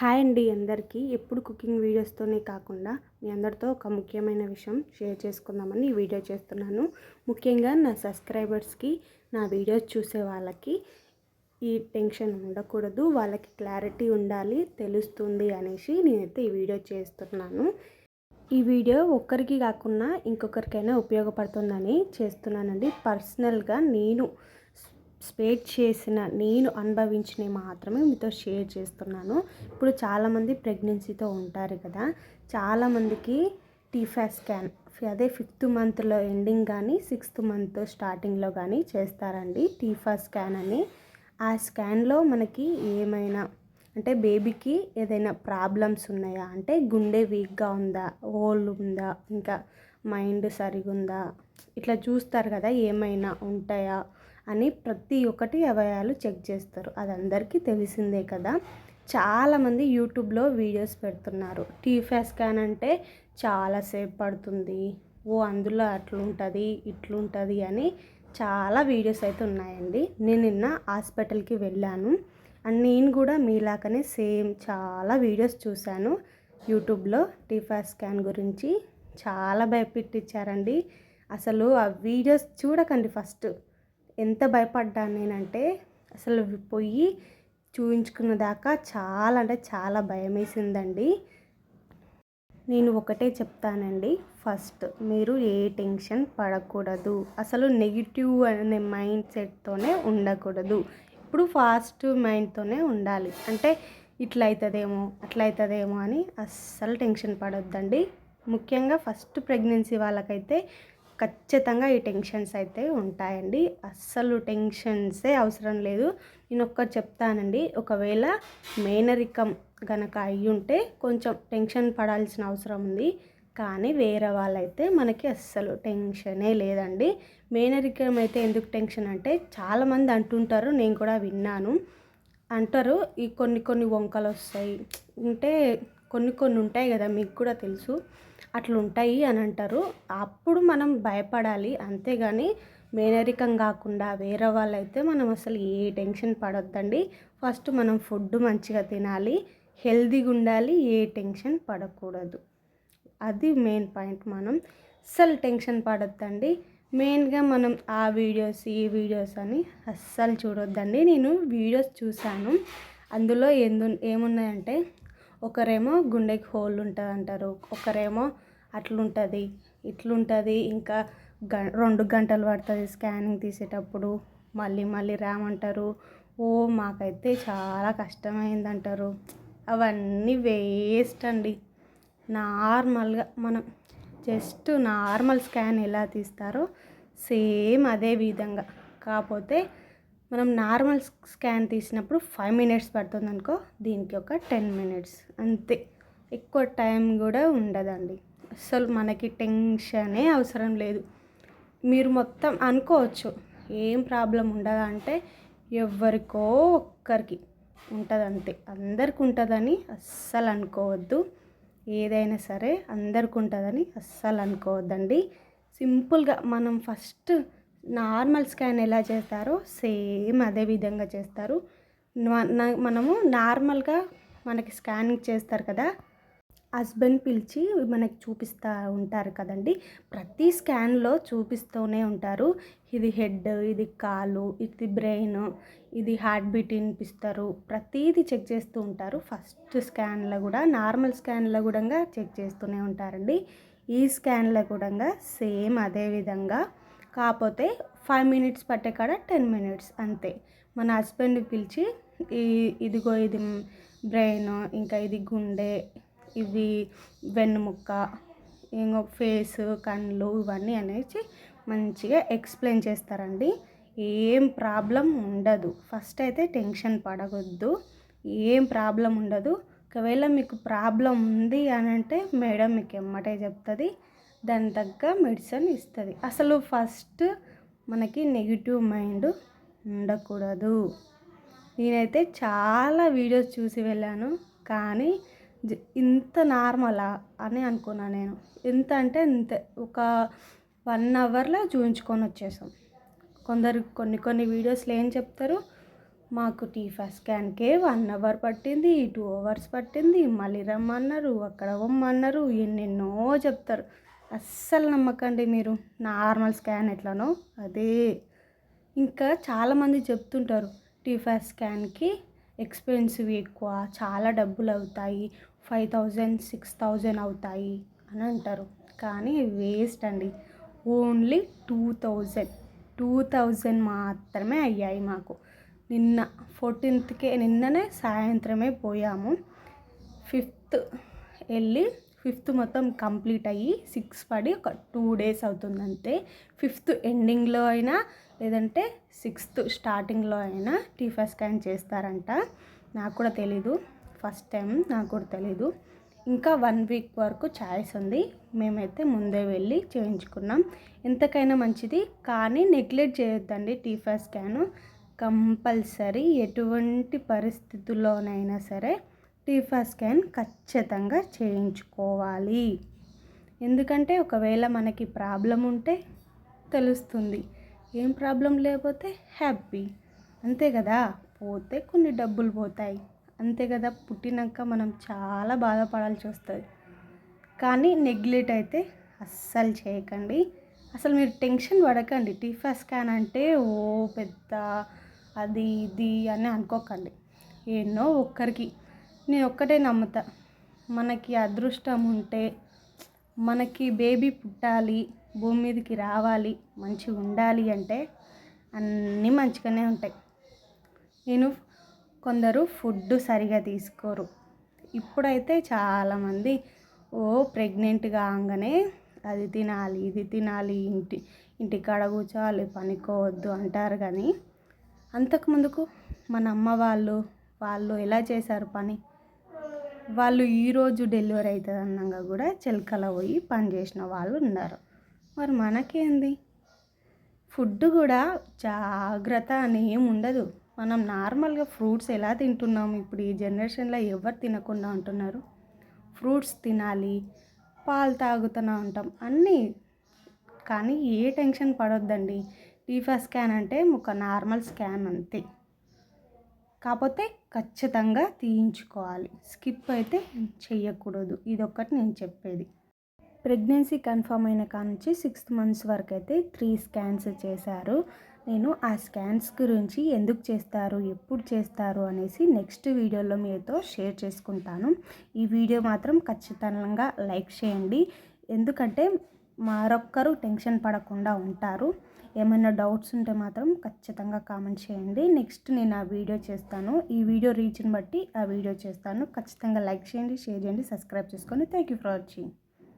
Hi అండి అందరికీ. ఎప్పుడు కుకింగ్ వీడియోస్తోనే కాకుండా మీ అందరితో ఒక ముఖ్యమైన విషయం షేర్ చేసుకుందామని ఈ వీడియో చేస్తున్నాను. ముఖ్యంగా నా సబ్స్క్రైబర్స్కి, నా వీడియోస్ చూసే వాళ్ళకి ఈ టెన్షన్ ఉండకూడదు, వాళ్ళకి క్లారిటీ ఉండాలి, తెలుస్తుంది అనేసి నేనైతే ఈ వీడియో చేస్తున్నాను. ఈ వీడియో ఒక్కరికి కాకుండా ఇంకొకరికైనా ఉపయోగపడుతుందని చేస్తున్నానండి. పర్సనల్గా నేను నేను అనుభవించినవి మాత్రమే మీతో షేర్ చేస్తున్నాను. ఇప్పుడు చాలామంది ప్రెగ్నెన్సీతో ఉంటారు కదా, చాలామందికి టీఫాస్ స్కాన్ అదే 5th మంత్లో ఎండింగ్ కానీ 6th మంత్ స్టార్టింగ్లో కానీ చేస్తారండి టీఫాస్ స్కాన్ అని. ఆ స్కాన్లో మనకి ఏమైనా అంటే బేబీకి ఏదైనా ప్రాబ్లమ్స్ ఉన్నాయా, అంటే గుండె వీక్గా ఉందా, హోల్ ఉందా, ఇంకా మైండ్ సరిగా ఉందా, ఇట్లా చూస్తారు కదా, ఏమైనా ఉంటాయా అని ప్రతి ఒక్కటి అవయాలు చెక్ చేస్తారు. అది అందరికీ తెలిసిందే కదా. చాలామంది యూట్యూబ్లో వీడియోస్ పెడుతున్నారు. టీఫాస్ స్కాన్ అంటే చాలాసేపు పడుతుంది, అందులో అట్లుంటుంది ఇట్లుంటుంది అని చాలా వీడియోస్ అయితే ఉన్నాయండి. నేను నిన్న హాస్పిటల్కి వెళ్ళాను అండ్ నేను కూడా మీలాగానే సేమ్ చాలా వీడియోస్ చూశాను యూట్యూబ్లో. టీఫాస్ స్కాన్ గురించి చాలా భయపెట్టించారండి. అసలు ఆ వీడియోస్ చూడకండి. ఫస్ట్ ఎంత భయపడ్డాను నేనంటే, అసలు పోయి చూయించుకున్న దాకా చాలా అంటే చాలా భయం వేసిందండి. నేను ఒకటే చెప్తానండి, ఫస్ట్ మీరు ఏ టెన్షన్ పడకూడదు, అసలు నెగిటివ్ అనే మైండ్ సెట్తోనే ఉండకూడదు. ఇప్పుడు ఫాస్ట్ మైండ్తోనే ఉండాలి. అంటే ఇట్లా అవుతుందేమో అట్లా అవుతుందేమో అని అస్సలు టెన్షన్ పడొద్దండి. ముఖ్యంగా ఫస్ట్ ప్రెగ్నెన్సీ వాళ్ళకైతే ఖచ్చితంగా ఈ టెన్షన్స్ అయితే ఉంటాయండి. అస్సలు టెన్షన్సే అవసరం లేదు. నేను ఒక్కటి చెప్తానండి, ఒకవేళ మేనరికం గనక అయ్యి ఉంటే కొంచెం టెన్షన్ పడాల్సిన అవసరం ఉంది. కానీ వేరే వాళ్ళైతే మనకి అస్సలు టెన్షనే లేదండి. మేనరికం అయితే ఎందుకు టెన్షన్ అంటే చాలామంది అంటుంటారు, నేను కూడా విన్నాను, అంటారు ఈ కొన్ని వంకలు వస్తాయి అంటే కొన్ని ఉంటాయి కదా, మీకు కూడా తెలుసు, అట్లా ఉంటాయి అని అంటారు. అప్పుడు మనం భయపడాలి, అంతేగాని మేనరికం కాకుండా వేరే వాళ్ళైతే మనం అసలు ఏ టెన్షన్ పడొద్దండి. ఫస్ట్ మనం ఫుడ్ మంచిగా తినాలి, హెల్తీగా ఉండాలి, ఏ టెన్షన్ పడకూడదు. అది మెయిన్ పాయింట్. మనం అస్సలు టెన్షన్ పడొద్దండి. మెయిన్గా మనం ఆ వీడియోస్ ఈ వీడియోస్ అని అస్సలు చూడొద్దండి. నేను వీడియోస్ చూశాను, అందులో ఏమున్నాయంటే ఒకరేమో గుండెకి హోల్ ఉంటుంది అంటారు, ఒకరేమో అట్లుంటుంది ఇట్లుంటుంది, ఇంకా 2 గంటలు పడుతుంది స్కానింగ్ తీసేటప్పుడు, మళ్ళీ రామంటారు. మాకైతే చాలా కష్టమైందంటారు. అవన్నీ వేస్ట్ అండి. నార్మల్గా మనం జస్ట్ నార్మల్ స్కాన్ ఎలా తీస్తారో సేమ్ అదే విధంగా, కాకపోతే మనం నార్మల్ స్కాన్ తీసినప్పుడు 5 minutes పడుతుంది అనుకో, దీనికి ఒక 10 minutes అంతే. ఎక్కువ టైం కూడా ఉండదండి. అసలు మనకి టెన్షనే అవసరం లేదు. మీరు మొత్తం అనుకోవచ్చు ఏం ప్రాబ్లం ఉండదా అంటే, ఎవరికో ఒక్కరికి ఉంటుంది అంతే, అందరికి ఉంటుందని అస్సలు అనుకోవద్దు. ఏదైనా సరే అందరికి ఉంటుందని అస్సలు అనుకోవద్దండి. సింపుల్గా మనం ఫస్ట్ నార్మల్ స్కాన్ ఎలా చేస్తారో సేమ్ అదే విధంగా చేస్తారు. మనము నార్మల్గా మనకి స్కానింగ్ చేస్తారు కదా, హస్బెండ్ పిలిచి మనకి చూపిస్తూ ఉంటారు కదండి. ప్రతి స్కాన్లో చూపిస్తూనే ఉంటారు, ఇది హెడ్, ఇది కాలు, ఇది బ్రెయిన్, ఇది హార్ట్ బీట్ వినిపిస్తారు, ప్రతిదీ చెక్ చేస్తూ ఉంటారు. ఫస్ట్ స్కాన్లో కూడా నార్మల్ స్కాన్లో కూడా చెక్ చేస్తూనే ఉంటారండి. ఈ స్కాన్లో కూడా సేమ్ అదే విధంగా, కాకపోతే 5 minutes పట్టే కాడ 10 minutes అంతే. మన హస్బెండ్ పిలిచి ఇదిగో ఇది బ్రెయిన్, ఇంకా ఇది గుండె, ఇవి వెన్నుముక్క, ఇంకో ఫేస్, కళ్ళు, ఇవన్నీ అనేసి మంచిగా ఎక్స్ప్లెయిన్ చేస్తారండి. ఏం ప్రాబ్లం ఉండదు. ఫస్ట్ అయితే టెన్షన్ పడవద్దు, ఏం ప్రాబ్లం ఉండదు. ఒకవేళ మీకు ప్రాబ్లం ఉంది అని అంటే మేడం మీకు ఎమ్మటే చెప్తుంది, దాని తగ్గ మెడిసిన్ ఇస్తుంది. అసలు ఫస్ట్ మనకి నెగిటివ్ మైండ్ ఉండకూడదు. నేనైతే చాలా వీడియోస్ చూసి వెళ్ళాను, కానీ ఇంత నార్మలా అని అనుకున్నాను నేను. ఎంత అంటే ఇంత ఒక 1 hourలో చూపించుకొని వచ్చేసాం. కొన్ని వీడియోస్లో ఏం చెప్తారు, మాకు టీఫా స్కాన్కే 1 అవర్ పట్టింది, 2 అవర్స్ పట్టింది, మళ్ళీ రమ్మన్నారు, అక్కడ పొమ్మన్నారు, ఎన్నెన్నో చెప్తారు. అస్సలు నమ్మకండి మీరు. నార్మల్ స్కాన్ ఎట్లనో అదే. ఇంకా చాలామంది చెప్తుంటారు టీఫా స్కాన్కి ఎక్స్పెన్సివ్ ఎక్కువ, చాలా డబ్బులు అవుతాయి, 5000 6000 అవుతాయి అని అంటారు. కానీ వేస్ట్ అండి. ఓన్లీ 2000 మాత్రమే అయ్యాయి మాకు. నిన్న 14th నిన్ననే సాయంత్రమే పోయాము. 5th వెళ్ళి 5th మొత్తం కంప్లీట్ అయ్యి 6 పడి ఒక 2 days అవుతుంది అంతే. 5th ఎండింగ్లో అయినా లేదంటే 6th స్టార్టింగ్లో అయినా టీఫా స్కాన్ చేస్తారంట. నాకు కూడా తెలీదు, ఫస్ట్ టైం, నాకు కూడా తెలీదు. ఇంకా 1 week వరకు ఛాయిస్ ఉంది. మేమైతే ముందే వెళ్ళి చేయించుకున్నాం. ఎంతకైనా మంచిది, కానీ నెగ్లెక్ట్ చేయొద్దండి. టీఫా స్కాను కంపల్సరీ ఎటువంటి పరిస్థితుల్లోనైనా సరే టీఫా స్కాన్ ఖచ్చితంగా చేయించుకోవాలి. ఎందుకంటే ఒకవేళ మనకి ప్రాబ్లం ఉంటే తెలుస్తుంది, ఏం ప్రాబ్లం లేకపోతే హ్యాపీ, అంతే కదా. పోతే కొన్ని డబ్బులు పోతాయి, అంతే కదా. పుట్టినాక మనం చాలా బాధపడాల్సి వస్తుంది. కానీ నెగ్లెక్ట్ అయితే అస్సలు చేయకండి. అసలు మీరు టెన్షన్ పడకండి. టీఫా స్కాన్ అంటే ఓ పెద్ద అది ఇది అని అనుకోకండి. ఎన్నో ఒక్కరికి, నేను ఒక్కటే నమ్ముతా, మనకి అదృష్టం ఉంటే, మనకి బేబీ పుట్టాలి, భూమి మీదకి రావాలి, మంచిగా ఉండాలి అంటే అన్నీ మంచిగానే ఉంటాయి. కొందరు ఫుడ్ సరిగా తీసుకోరు. ఇప్పుడైతే చాలామంది ప్రెగ్నెంట్ కాగానే అది తినాలి, ఇది తినాలి, ఇంటికాడ కూర్చోవాలి, పనికోవద్దు అంటారు. కానీ అంతకుముందుకు మన అమ్మ వాళ్ళు ఎలా చేశారు పని? వాళ్ళు ఈరోజు డెలివరీ అవుతుంది అన్నాక కూడా చిలకల పోయి పని చేసిన వాళ్ళు ఉన్నారు. మరి మనకేంది? ఫుడ్ కూడా జాగ్రత్త అని ఏమి ఉండదు. మనం నార్మల్గా ఫ్రూట్స్ ఎలా తింటున్నాము? ఇప్పుడు ఈ జనరేషన్లో ఎవరు తినకుండా ఉంటున్నారు? ఫ్రూట్స్ తినాలి, పాలు తాగుతూనే ఉంటాం అన్నీ. కానీ ఏ టెన్షన్ పడొద్దండి. టీఫా స్కాన్ అంటే ఒక నార్మల్ స్కాన్ అంతే. కాకపోతే ఖచ్చితంగా తీయించుకోవాలి, స్కిప్ అయితే చెయ్యకూడదు. ఇదొక్కటి నేను చెప్పేది. ప్రెగ్నెన్సీ కన్ఫర్మ్ అయిన కానుంచి 6 months వరకు అయితే 3 scans చేశారు. నేను ఆ స్కాన్స్ గురించి ఎందుకు చేస్తారు, ఎప్పుడు చేస్తారు అనేసి నెక్స్ట్ వీడియోలో మీతో షేర్ చేసుకుంటాను. ఈ వీడియో మాత్రం ఖచ్చితంగా లైక్ చేయండి. ఎందుకంటే మరొక్కరు టెన్షన్ పడకుండా ఉంటారు. ఏమైనా డౌట్స్ ఉంటే మాత్రం ఖచ్చితంగా కామెంట్ చేయండి. నెక్స్ట్ నేను ఆ వీడియో చేస్తాను. ఈ వీడియో రీచ్ని బట్టి ఆ వీడియో చేస్తాను. ఖచ్చితంగా లైక్ చేయండి, షేర్ చేయండి, సబ్స్క్రైబ్ చేసుకోండి. Thank you for watching.